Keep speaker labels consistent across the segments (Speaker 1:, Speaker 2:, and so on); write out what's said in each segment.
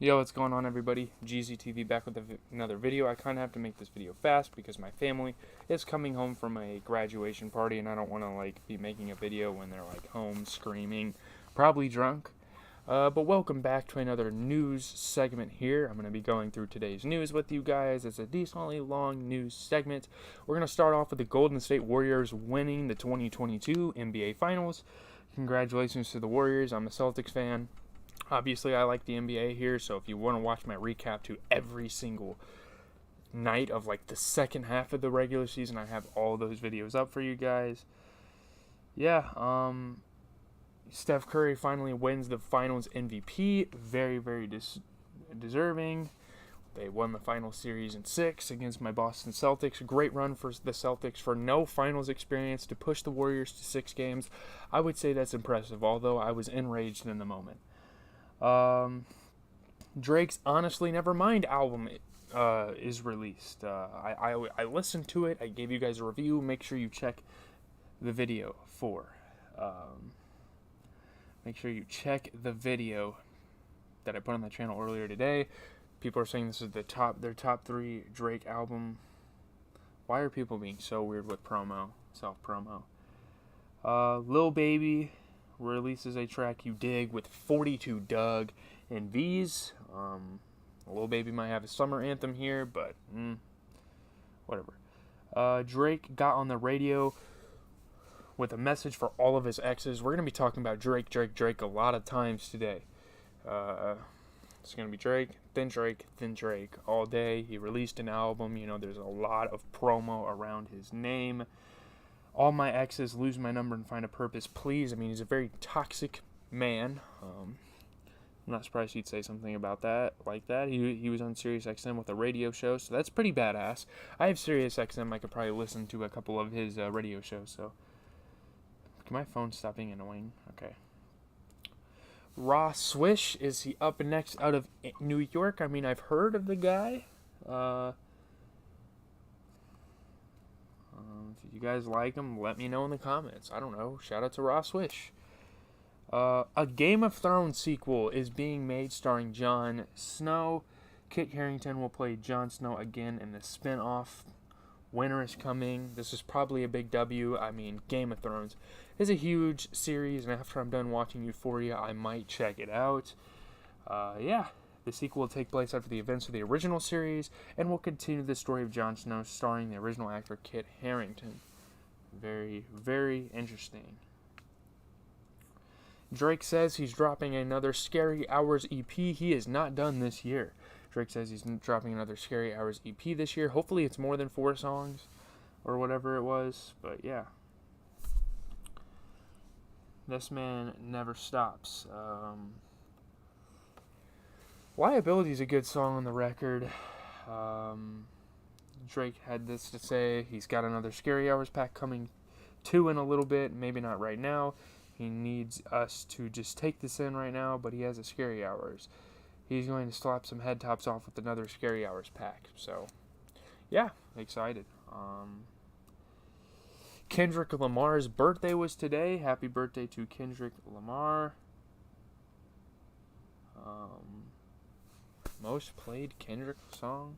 Speaker 1: Yo, what's going on, everybody? GZTV back with another video. I kind of have to make this video fast because my family is coming home from a graduation party, and I don't want to be making a video when they're home screaming, probably drunk. But welcome back to another news segment here. I'm going to be going through today's news with you guys. It's a decently long news segment. We're going to start off with the Golden State Warriors winning the 2022 NBA Finals. Congratulations to the Warriors. I'm a Celtics fan. Obviously, I like the NBA here, so if you want to watch my recap to every single night of the second half of the regular season, I have all those videos up for you guys. Yeah, Steph Curry finally wins the Finals MVP. Very, very deserving. They won the final series in 6 against my Boston Celtics. Great run for the Celtics for no finals experience to push the Warriors to 6 games. I would say that's impressive, although I was enraged in the moment. Drake's Honestly Nevermind album is released. I listened to it. I gave you guys a review. Make sure you check the video make sure you check the video that I put on the channel earlier today. People are saying this is their top 3 Drake album. Why are people being so weird with self-promo? Lil Baby releases a track You Dig with 42 Doug and V's. Lil Baby might have a summer anthem here, but whatever. Drake got on the radio with a message for all of his exes. We're going to be talking about Drake a lot of times today. It's going to be Drake all day. He released an album. There's a lot of promo around his name. All my exes, lose my number and find a purpose, please. He's a very toxic man. I'm not surprised he'd say something about that, like that. He was on Sirius XM with a radio show, so that's pretty badass. I have Sirius XM. I could probably listen to a couple of his radio shows, so. Can my phone stop being annoying? Okay. Raw Swish, is he up next out of New York? I've heard of the guy. If you guys like him, let me know in the comments. I don't know. Shout out to Raw Swish. A Game of Thrones sequel is being made starring Jon Snow. Kit Harington will play Jon Snow again in the spin-off. Winter is coming. This is probably a big W. Game of Thrones is a huge series, and after I'm done watching Euphoria, I might check it out. The sequel will take place after the events of the original series and will continue the story of Jon Snow starring the original actor Kit Harington. Very, very interesting. Drake says he's dropping another Scary Hours EP. He is not done this year. Drake says he's dropping another Scary Hours EP this year. Hopefully it's more than 4 songs or whatever it was. But yeah. This man never stops. Liability is a good song on the record. Drake had this to say. He's got another Scary Hours pack coming 2 in a little bit. Maybe not right now. He needs us to just take this in right now, but he has a Scary Hours. He's going to slap some head tops off with another Scary Hours pack. So, yeah, excited. Kendrick Lamar's birthday was today. Happy birthday to Kendrick Lamar. Most played Kendrick song?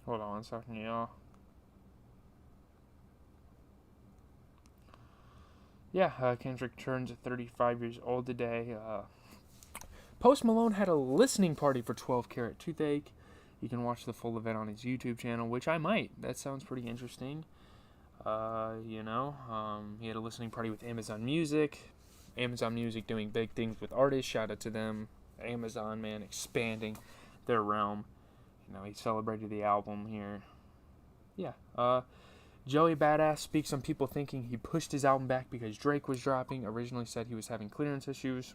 Speaker 1: Hold on 1 second, y'all. Kendrick turns 35 years old today. Post Malone had a listening party for 12 Karat Toothache. You can watch the full event on his YouTube channel, which I might. That sounds pretty interesting. He had a listening party with Amazon Music. Amazon Music doing big things with artists. Shout out to them. Amazon, man, expanding their realm. He celebrated the album here. Joey Badass speaks on people thinking he pushed his album back because Drake was dropping. Originally said he was having clearance issues.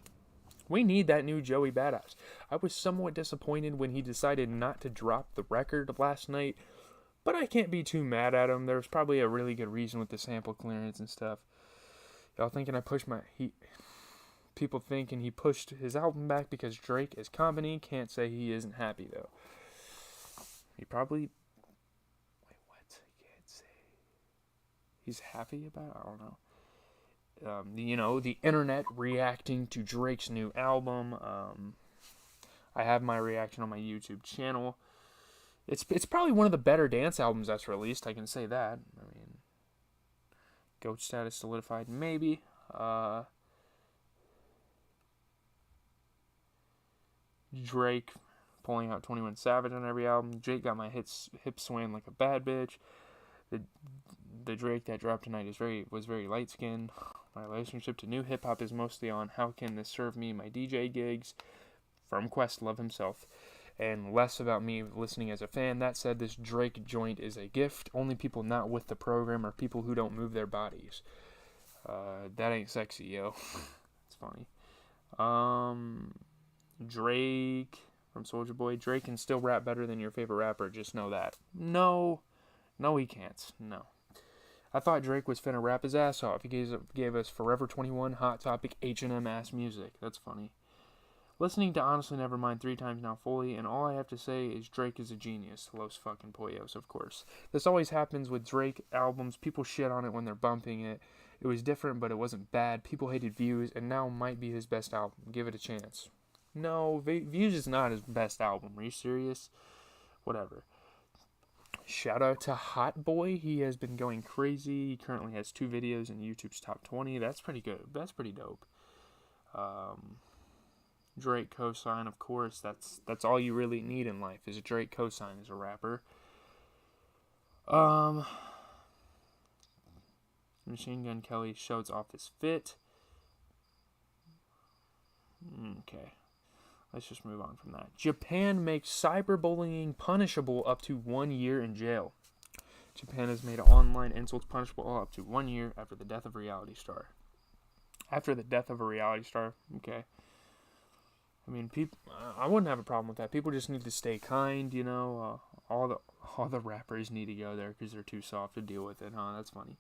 Speaker 1: We need that new Joey Badass. I was somewhat disappointed when he decided not to drop the record last night, but I can't be too mad at him. There's probably a really good reason with the sample clearance and stuff. Y'all thinking I pushed people thinking he pushed his album back because Drake is company. Can't say he isn't happy, though. He probably... Wait, what? I can't say. He's happy about it? I don't know. The internet reacting to Drake's new album. I have my reaction on my YouTube channel. It's probably one of the better dance albums that's released. I can say that. I mean, GOAT status solidified, maybe. Drake pulling out 21 Savage on every album. Drake got my hips swaying like a bad bitch. The Drake that dropped tonight was very light skinned. My relationship to new hip hop is mostly on how can this serve me my DJ gigs from Questlove himself, and less about me listening as a fan. That said, this Drake joint is a gift. Only people not with the program are people who don't move their bodies. That ain't sexy, yo. It's funny. Drake from Soulja Boy. Drake can still rap better than your favorite rapper. Just know that. No, he can't. No. I thought Drake was finna rap his ass off. He gave us Forever 21, Hot Topic, H&M ass music. That's funny. Listening to Honestly Nevermind 3 times now fully, and all I have to say is Drake is a genius. Los fucking Pollos, of course. This always happens with Drake albums. People shit on it when they're bumping it. It was different, but it wasn't bad. People hated Views, and now might be his best album. Give it a chance. No, Views is not his best album. Are you serious? Whatever. Shout out to Hot Boy. He has been going crazy. He currently has 2 videos in YouTube's top 20. That's pretty good. That's pretty dope. Drake cosign, of course. That's all you really need in life is a Drake cosign as a rapper. Machine Gun Kelly shows off his fit. Okay. Let's just move on from that. Japan makes cyberbullying punishable up to 1 year in jail. Japan has made online insults punishable up to 1 year after the death of a reality star. After the death of a reality star, okay. I mean, I wouldn't have a problem with that. People just need to stay kind, you know. All the rappers need to go there because they're too soft to deal with it, huh? That's funny.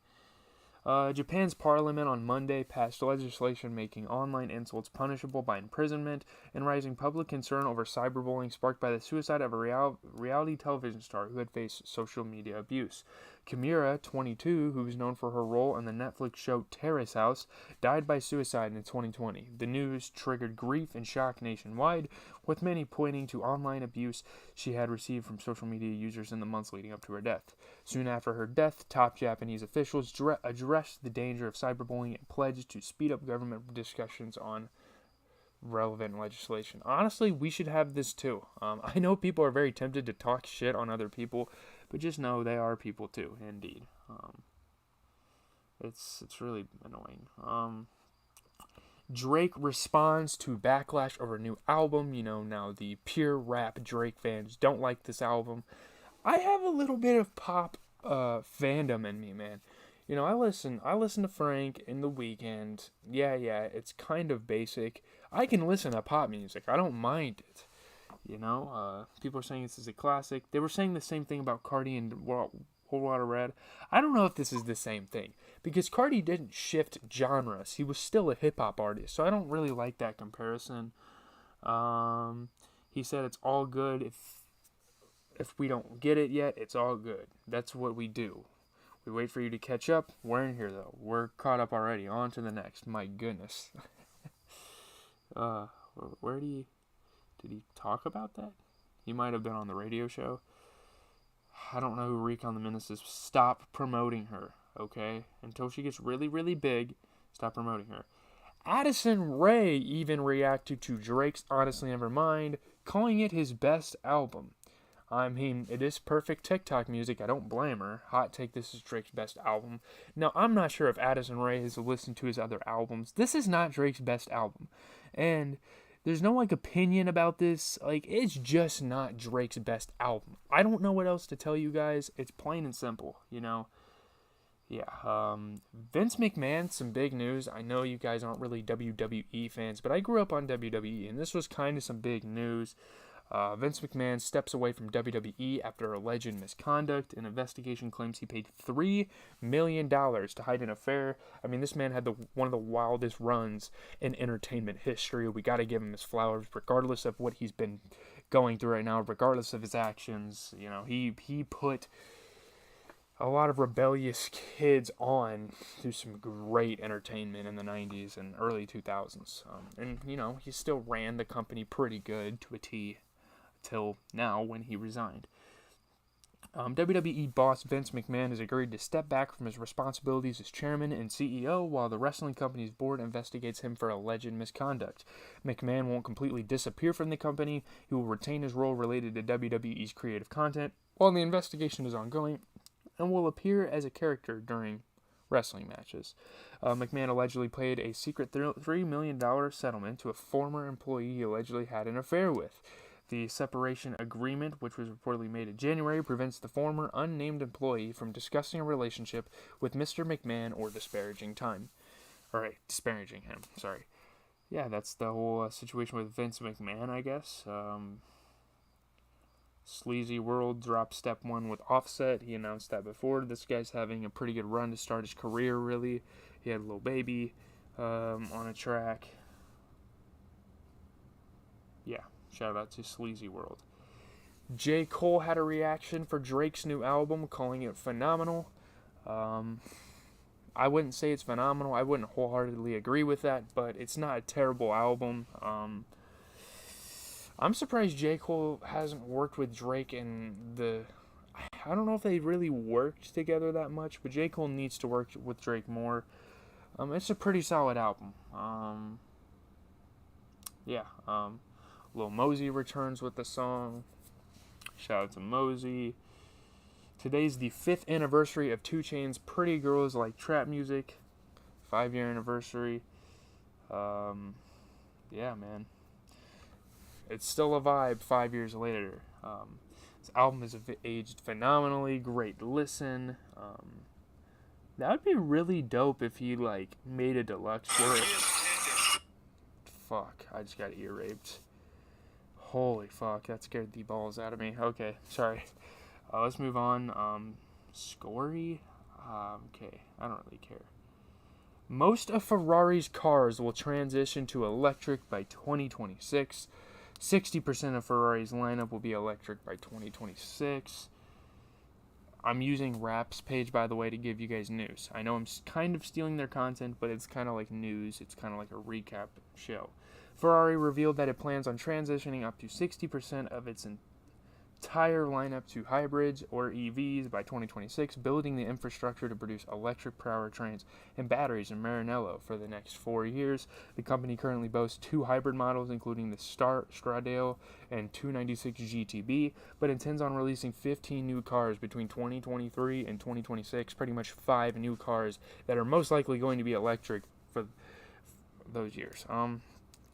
Speaker 1: Japan's parliament on Monday passed legislation making online insults punishable by imprisonment and raising public concern over cyberbullying sparked by the suicide of a reality television star who had faced social media abuse. Kimura, 22, who was known for her role in the Netflix show Terrace House, died by suicide in 2020. The news triggered grief and shock nationwide, with many pointing to online abuse she had received from social media users in the months leading up to her death. Soon after her death, top Japanese officials addressed the danger of cyberbullying and pledged to speed up government discussions on relevant legislation. Honestly, we should have this too. I know people are very tempted to talk shit on other people, but just know they are people too, indeed. It's really annoying. Drake responds to backlash over new album. You know, now the pure rap Drake fans don't like this album. I have a little bit of pop fandom in me, man. You know, I listen to Frank in the weekend. Yeah, it's kind of basic. I can listen to pop music. I don't mind it. You know, people are saying this is a classic. They were saying the same thing about Cardi and Whole Lotta Red. I don't know if this is the same thing, because Cardi didn't shift genres. He was still a hip-hop artist, so I don't really like that comparison. He said it's all good. If we don't get it yet, it's all good. That's what we do. We wait for you to catch up. We're in here, though. We're caught up already. On to the next. My goodness. Did he talk about that? He might have been on the radio show. I don't know who Recon the Menace is. Stop promoting her, okay? Until she gets really, really big, stop promoting her. Addison Rae even reacted to Drake's Honestly Nevermind, calling it his best album. I mean, it is perfect TikTok music. I don't blame her. Hot take, this is Drake's best album. Now, I'm not sure if Addison Rae has listened to his other albums. This is not Drake's best album. And there's no, opinion about this. It's just not Drake's best album. I don't know what else to tell you guys. It's plain and simple, you know. Yeah, Vince McMahon, some big news. I know you guys aren't really WWE fans, but I grew up on WWE, and this was kind of some big news. Vince McMahon steps away from WWE after alleged misconduct. An investigation claims he paid $3 million to hide an affair. I mean, this man had one of the wildest runs in entertainment history. We got to give him his flowers, regardless of what he's been going through right now, regardless of his actions. You know, he put a lot of rebellious kids on through some great entertainment in the 90s and early 2000s. And, you know, he still ran the company pretty good to a T till now when he resigned. WWE boss Vince McMahon has agreed to step back from his responsibilities as chairman and CEO while the wrestling company's board investigates him for alleged misconduct. McMahon won't completely disappear from the company. He will retain his role related to WWE's creative content while the investigation is ongoing, and will appear as a character during wrestling matches. McMahon allegedly paid a secret $3 million settlement to a former employee he allegedly had an affair with. The separation agreement, which was reportedly made in January, prevents the former unnamed employee from discussing a relationship with Mr. McMahon or disparaging him. Sorry. Yeah, that's the whole situation with Vince McMahon, I guess. Sleazy World dropped Step 1 with Offset. He announced that before. This guy's having a pretty good run to start his career, really. He had a little baby on a track. Yeah, shout out to Sleazy World. J. Cole had a reaction for Drake's new album, calling it phenomenal. I wouldn't say it's phenomenal. I wouldn't wholeheartedly agree with that, but it's not a terrible album. I'm surprised J. Cole hasn't worked with Drake I don't know if they really worked together that much, but J. Cole needs to work with Drake more. It's a pretty solid album. Lil Mosey returns with the song. Shout out to Mosey. Today's the 5th anniversary of 2 Chainz's Pretty Girls Like Trap Music. 5-year anniversary. Yeah, man. It's still a vibe 5 years later. This album has aged phenomenally. Great listen. That would be really dope if he made a deluxe work. Fuck, I just got ear raped. Holy fuck, that scared the balls out of me. Okay, sorry. Let's move on. Scory? Okay, I don't really care. Most of Ferrari's cars will transition to electric by 2026. 60% of Ferrari's lineup will be electric by 2026. I'm using Rap's page, by the way, to give you guys news. I know I'm kind of stealing their content, but it's kind of like news. It's kind of like a recap show. Ferrari revealed that it plans on transitioning up to 60% of its entire lineup to hybrids or EVs by 2026, building the infrastructure to produce electric powertrains and batteries in Maranello for the next 4 years. The company currently boasts 2 hybrid models, including the Stradale and 296 GTB, but intends on releasing 15 new cars between 2023 and 2026, pretty much 5 new cars that are most likely going to be electric for those years.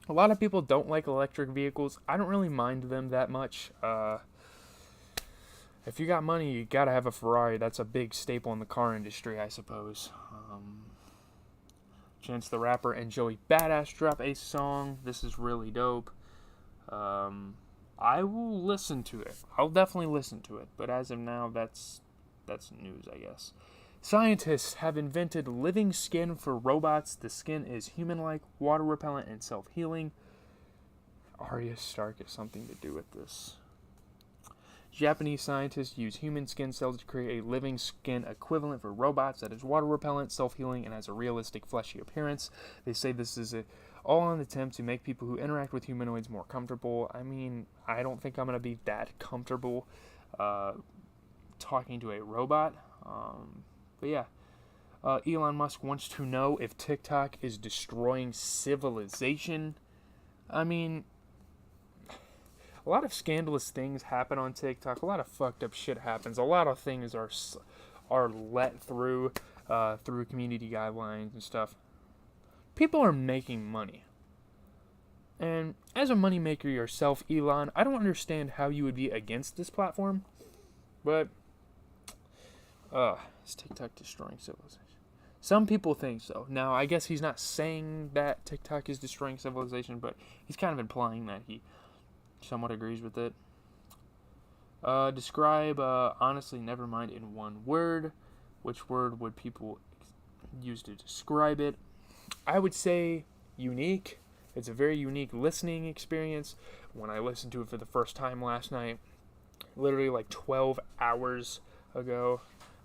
Speaker 1: A lot of people don't like electric vehicles. I don't really mind them that much. If you got money, you gotta have a Ferrari. That's a big staple in the car industry, I suppose. Chance the Rapper and Joey Badass drop a song. This is really dope. I will listen to it. I'll definitely listen to it. But as of now, that's news, I guess. Scientists have invented living skin for robots. The skin is human-like, water-repellent, and self-healing. Arya Stark has something to do with this. Japanese scientists use human skin cells to create a living skin equivalent for robots that is water-repellent, self-healing, and has a realistic fleshy appearance. They say this is all an attempt to make people who interact with humanoids more comfortable. I mean, I don't think I'm going to be that comfortable talking to a robot. But yeah, Elon Musk wants to know if TikTok is destroying civilization. I mean, a lot of scandalous things happen on TikTok. A lot of fucked up shit happens. A lot of things are let through community guidelines and stuff. People are making money. And as a moneymaker yourself, Elon, I don't understand how you would be against this platform. But Is TikTok destroying civilization? Some people think so. Now, I guess he's not saying that TikTok is destroying civilization, but he's kind of implying that he somewhat agrees with it. Describe, honestly, never mind in one word. Which word would people use to describe it? I would say unique. It's a very unique listening experience. When I listened to it for the first time last night, literally like 12 hours ago,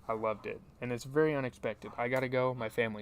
Speaker 1: I loved it. And it's very unexpected. I gotta go. My family's